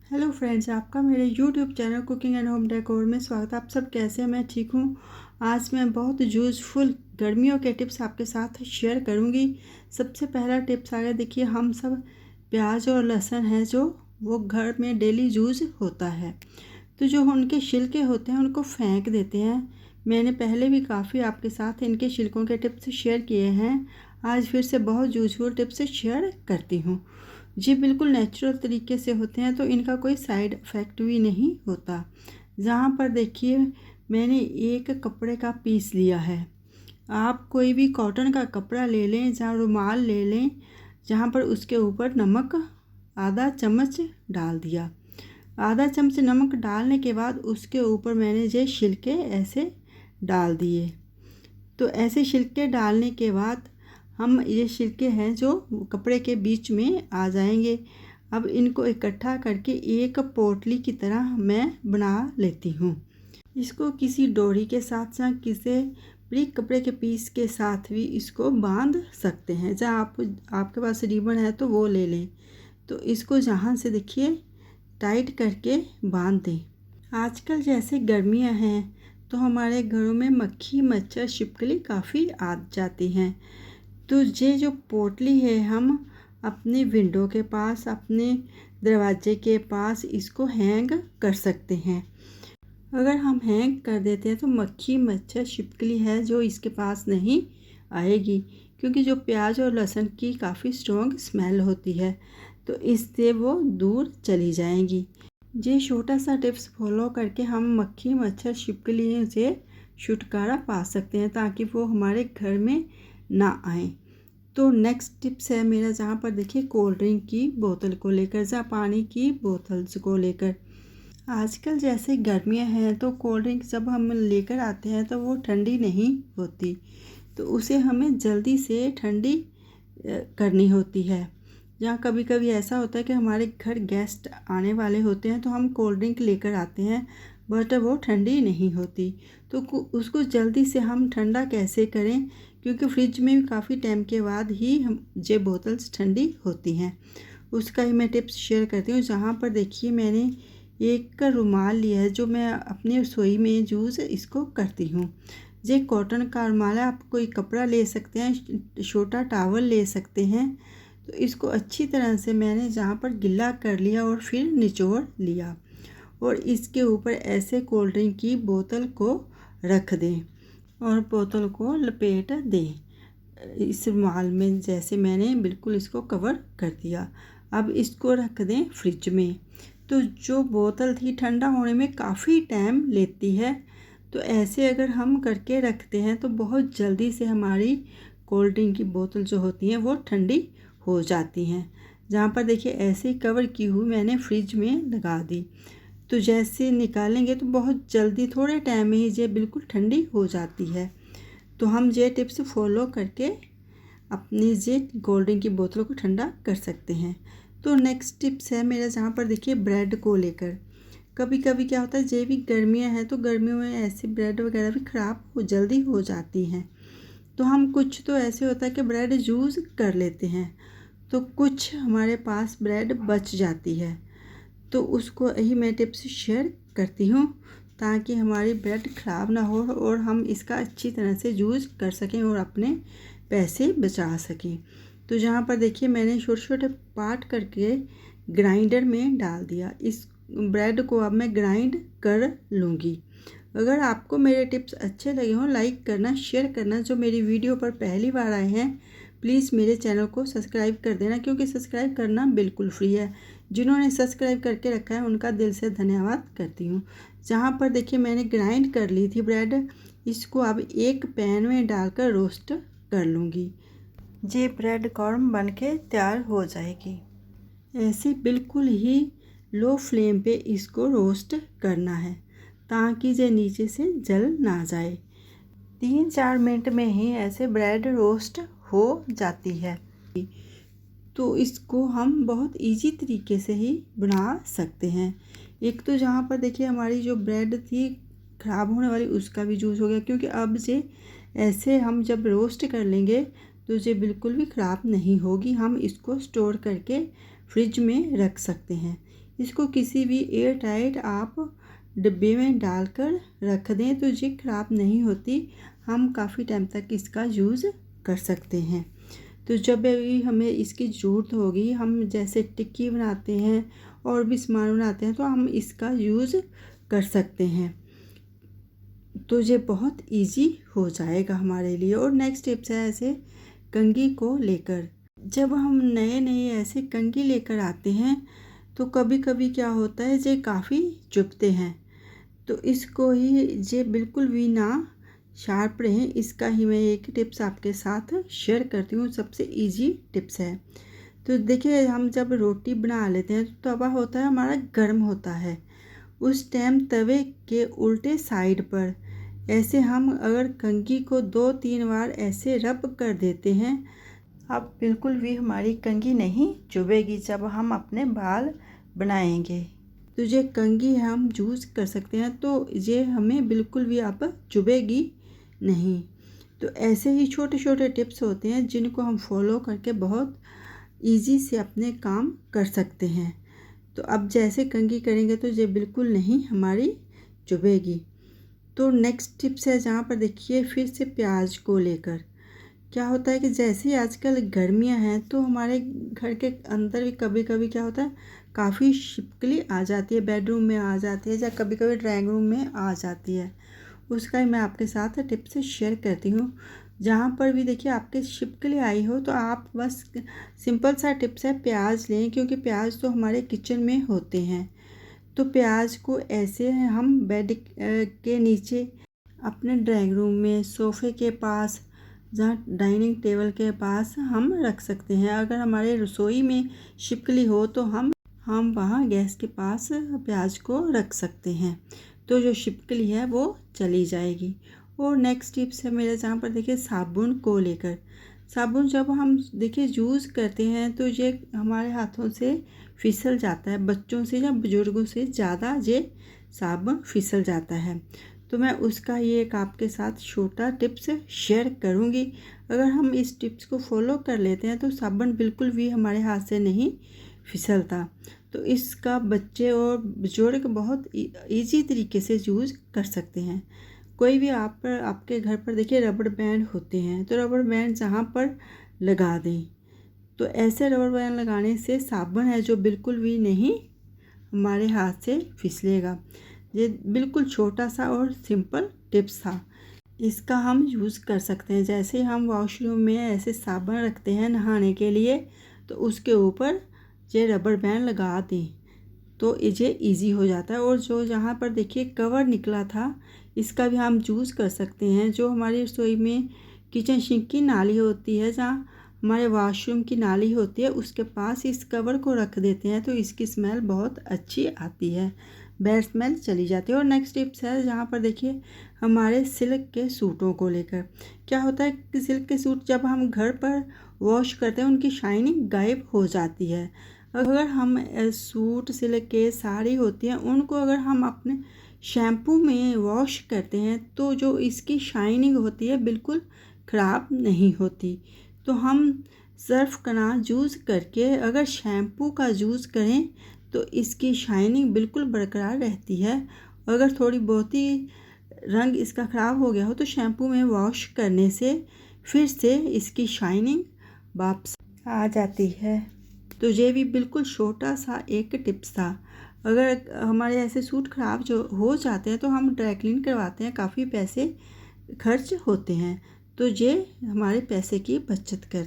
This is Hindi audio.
हेलो फ्रेंड्स, आपका मेरे YouTube channel cooking and home decor में स्वागत है। आप सब कैसे हैं? मैं ठीक हूँ। आज मैं बहुत यूज़फुल गर्मियों के टिप्स आपके साथ शेयर करूँगी। सबसे पहला टिप्स आ गया। देखिए, हम सब प्याज और लहसुन है जो वो घर में डेली यूज़ होता है, तो जो उनके छिलके होते हैं उनको फेंक देते हैं। मैंने पहले भी काफ़ी आपके साथ इनके छिलकों के टिप्स शेयर किए हैं। आज फिर से बहुत यूज़फुल टिप्स शेयर करती हूँ। ये बिल्कुल नेचुरल तरीके से होते हैं, तो इनका कोई साइड इफ़ेक्ट भी नहीं होता। जहाँ पर देखिए, मैंने एक कपड़े का पीस लिया है। आप कोई भी कॉटन का कपड़ा ले लें, जहाँ रुमाल ले लें, जहाँ पर उसके ऊपर नमक आधा चम्मच डाल दिया। आधा चम्मच नमक डालने के बाद उसके ऊपर मैंने ये छिलके ऐसे डाल दिए। तो ऐसे छिलके डालने के बाद हम ये छिलके हैं जो कपड़े के बीच में आ जाएंगे। अब इनको इकट्ठा करके एक पोटली की तरह मैं बना लेती हूँ। इसको किसी डोरी के साथ या किसी बारीक कपड़े के पीस के साथ भी इसको बांध सकते हैं। जहाँ आपके पास रिबन है तो वो ले लें। तो इसको जहाँ से देखिए टाइट करके बांध दें। आजकल जैसे गर्मियाँ हैं तो हमारे घरों में मक्खी मच्छर छिपकली काफ़ी आ जाती हैं। तो ये जो पोटली है, हम अपने विंडो के पास, अपने दरवाजे के पास इसको हैंग कर सकते हैं। अगर हम हैंग कर देते हैं तो मक्खी मच्छर छिपकली है जो इसके पास नहीं आएगी, क्योंकि जो प्याज और लहसुन की काफ़ी स्ट्रॉन्ग स्मेल होती है, तो इससे वो दूर चली जाएंगी। ये छोटा सा टिप्स फॉलो करके हम मक्खी मच्छर छिपकलियों से छुटकारा पा सकते हैं, ताकि वो हमारे घर में ना आए। तो नेक्स्ट टिप्स है मेरा, जहाँ पर देखिए कोल्ड ड्रिंक की बोतल को लेकर, जहाँ पानी की बोतल्स को लेकर। आजकल जैसे गर्मियाँ हैं तो कोल्ड ड्रिंक जब हम लेकर आते हैं तो वो ठंडी नहीं होती, तो उसे हमें जल्दी से ठंडी करनी होती है। जहाँ कभी कभी ऐसा होता है कि हमारे घर गेस्ट आने वाले होते हैं तो हम कोल्ड ड्रिंक लेकर आते हैं, बट वो ठंडी नहीं होती। तो उसको जल्दी से हम ठंडा कैसे करें, क्योंकि फ्रिज में काफ़ी टाइम के बाद ही हम ये बोतल्स ठंडी होती हैं, उसका ही मैं टिप्स शेयर करती हूँ। जहाँ पर देखिए, मैंने एक रुमाल लिया है जो मैं अपनी रसोई में यूज़ इसको करती हूँ। ये कॉटन का रुमाल है, आप कोई कपड़ा ले सकते हैं, छोटा टॉवल ले सकते हैं। तो इसको अच्छी तरह से मैंने जहाँ पर गिल्ला कर लिया और फिर निचोड़ लिया, और इसके ऊपर ऐसे कोल्ड ड्रिंक की बोतल को रख दें और बोतल को लपेट दें इस रुमाल में। जैसे मैंने बिल्कुल इसको कवर कर दिया। अब इसको रख दें फ्रिज में। तो जो बोतल थी ठंडा होने में काफ़ी टाइम लेती है, तो ऐसे अगर हम करके रखते हैं तो बहुत जल्दी से हमारी कोल्ड ड्रिंक की बोतल जो होती हैं वो ठंडी हो जाती हैं। जहाँ पर देखिए ऐसे ही कवर की हुई मैंने फ्रिज में लगा दी, तो जैसे निकालेंगे तो बहुत जल्दी थोड़े टाइम में ही ये बिल्कुल ठंडी हो जाती है। तो हम ये टिप्स फॉलो करके अपनी ये कोल्ड ड्रिंक की बोतलों को ठंडा कर सकते हैं। तो नेक्स्ट टिप्स है मेरा, जहाँ पर देखिए ब्रेड को लेकर। कभी कभी क्या होता है, ये भी गर्मियाँ हैं तो गर्मियों में ऐसे ब्रेड वगैरह भी ख़राब जल्दी हो जाती हैं। तो हम कुछ तो ऐसे होता है कि ब्रेड यूज़ कर लेते हैं, तो कुछ हमारे पास ब्रेड बच जाती है, तो उसको यही मैं टिप्स शेयर करती हूँ, ताकि हमारी ब्रेड ख़राब ना हो और हम इसका अच्छी तरह से यूज़ कर सकें और अपने पैसे बचा सकें। तो जहाँ पर देखिए, मैंने छोटे छोटे पार्ट करके ग्राइंडर में डाल दिया। इस ब्रेड को अब मैं ग्राइंड कर लूँगी। अगर आपको मेरे टिप्स अच्छे लगे हों, लाइक करना, शेयर करना। जो मेरी वीडियो पर पहली बार आए हैं, प्लीज़ मेरे चैनल को सब्सक्राइब कर देना, क्योंकि सब्सक्राइब करना बिल्कुल फ्री है। जिन्होंने सब्सक्राइब करके रखा है उनका दिल से धन्यवाद करती हूँ। जहाँ पर देखिए मैंने ग्राइंड कर ली थी ब्रेड, इसको अब एक पैन में डालकर रोस्ट कर लूँगी। ये ब्रेड कॉर्न बन के तैयार हो जाएगी। ऐसे बिल्कुल ही लो फ्लेम पे इसको रोस्ट करना है, ताकि ये नीचे से जल ना जाए। 3-4 मिनट में ही ऐसे ब्रेड रोस्ट हो जाती है। तो इसको हम बहुत इजी तरीके से ही बना सकते हैं। एक तो जहाँ पर देखिए हमारी जो ब्रेड थी ख़राब होने वाली, उसका भी यूज़ हो गया, क्योंकि अब ये ऐसे हम जब रोस्ट कर लेंगे तो ये बिल्कुल भी ख़राब नहीं होगी। हम इसको स्टोर करके फ्रिज में रख सकते हैं। इसको किसी भी एयर टाइट आप डिब्बे में डालकर रख दें तो ये ख़राब नहीं होती, हम काफ़ी टाइम तक इसका यूज़ कर सकते हैं। तो जब भी हमें इसकी ज़रूरत होगी, हम जैसे टिक्की बनाते हैं और भी सामान बनाते हैं तो हम इसका यूज़ कर सकते हैं, तो ये बहुत इजी हो जाएगा हमारे लिए। और नेक्स्ट टिप्स है ऐसे कंघी को लेकर। जब हम नए नए ऐसे कंघी लेकर आते हैं तो कभी कभी क्या होता है ये काफ़ी चुभते हैं, तो इसको ही ये बिल्कुल भी ना शार्प रहे, इसका ही मैं एक टिप्स आपके साथ शेयर करती हूँ। सबसे इजी टिप्स है। तो देखिए, हम जब रोटी बना लेते हैं तो तवा होता है हमारा गर्म होता है, उस टाइम तवे के उल्टे साइड पर ऐसे हम अगर कंघी को 2-3 बार ऐसे रब कर देते हैं, अब बिल्कुल भी हमारी कंघी नहीं चुभेगी जब हम अपने बाल बनाएंगे। तो ये कंघी हम यूज़ कर सकते हैं, तो ये हमें बिल्कुल भी अब चुभेगी नहीं। तो ऐसे ही छोटे छोटे टिप्स होते हैं जिनको हम फॉलो करके बहुत इजी से अपने काम कर सकते हैं। तो अब जैसे कंघी करेंगे तो ये बिल्कुल नहीं हमारी चुभेगी। तो नेक्स्ट टिप्स है जहाँ पर देखिए फिर से प्याज को लेकर क्या होता है कि जैसे ही आजकल गर्मियाँ हैं तो हमारे घर के अंदर भी कभी कभी क्या होता है काफ़ी छिपकली आ जाती है, बेडरूम में आ जाती है या कभी कभी ड्राइंग रूम में आ जाती है। उसका ही मैं आपके साथ टिप्स शेयर करती हूँ। जहाँ पर भी देखिए आपके छिपकली आई हो तो आप बस सिंपल सा टिप्स है, प्याज लें, क्योंकि प्याज तो हमारे किचन में होते हैं। तो प्याज को ऐसे हम बेड के नीचे, अपने ड्राइंग रूम में, सोफ़े के पास, जहाँ डाइनिंग टेबल के पास हम रख सकते हैं। अगर हमारे रसोई में छिपकली हो तो हम वहाँ गैस के पास प्याज को रख सकते हैं, तो जो छिपकली है वो चली जाएगी। और नेक्स्ट टिप्स है मेरा जहाँ पर देखिए साबुन को लेकर। साबुन जब हम देखिए यूज़ करते हैं तो ये हमारे हाथों से फिसल जाता है, बच्चों से या बुज़ुर्गों से ज़्यादा ये साबुन फिसल जाता है। तो मैं उसका ये एक आपके साथ छोटा टिप्स शेयर करूँगी। अगर हम इस टिप्स को फॉलो कर लेते हैं तो साबुन बिल्कुल भी हमारे हाथ से नहीं फिसलता। तो इसका बच्चे और बुजुर्ग बहुत इजी तरीके से यूज़ कर सकते हैं। कोई भी आपके घर पर देखिए रबड़ बैंड होते हैं, तो रबड़ बैंड जहाँ पर लगा दें, तो ऐसे रबड़ बैंड लगाने से साबुन है जो बिल्कुल भी नहीं हमारे हाथ से फिसलेगा। ये बिल्कुल छोटा सा और सिंपल टिप्स था, इसका हम यूज़ कर सकते हैं। जैसे हम वॉशरूम में ऐसे साबुन रखते हैं नहाने के लिए, तो उसके ऊपर ये रबड़ बैंड लगा दें तो ये इजी हो जाता है। और जो जहाँ पर देखिए कवर निकला था, इसका भी हम यूज़ कर सकते हैं। जो हमारी रसोई में किचन सिंक की नाली होती है, जहाँ हमारे वॉशरूम की नाली होती है, उसके पास इस कवर को रख देते हैं तो इसकी स्मेल बहुत अच्छी आती है, बैड स्मेल चली जाती है। और नेक्स्ट टिप्स है जहाँ पर देखिए हमारे सिल्क के सूटों को लेकर क्या होता है कि सिल्क के सूट जब हम घर पर वॉश करते हैं उनकी शाइनिंग गायब हो जाती है। अगर हम सूट सिल्क के साड़ी होती हैं उनको अगर हम अपने शैम्पू में वॉश करते हैं तो जो इसकी शाइनिंग होती है बिल्कुल ख़राब नहीं होती। तो हम सर्फ का यूज़ करके अगर शैम्पू का यूज़ करें तो इसकी शाइनिंग बिल्कुल बरकरार रहती है। अगर थोड़ी बहुत ही रंग इसका ख़राब हो गया हो तो शैम्पू में वॉश करने से फिर से इसकी शाइनिंग वापस आ जाती है। तो ये भी बिल्कुल छोटा सा एक टिप्स था। अगर हमारे ऐसे सूट ख़राब जो हो जाते हैं तो हम ड्राई क्लीन करवाते हैं, काफ़ी पैसे खर्च होते हैं, तो ये हमारे पैसे की बचत कर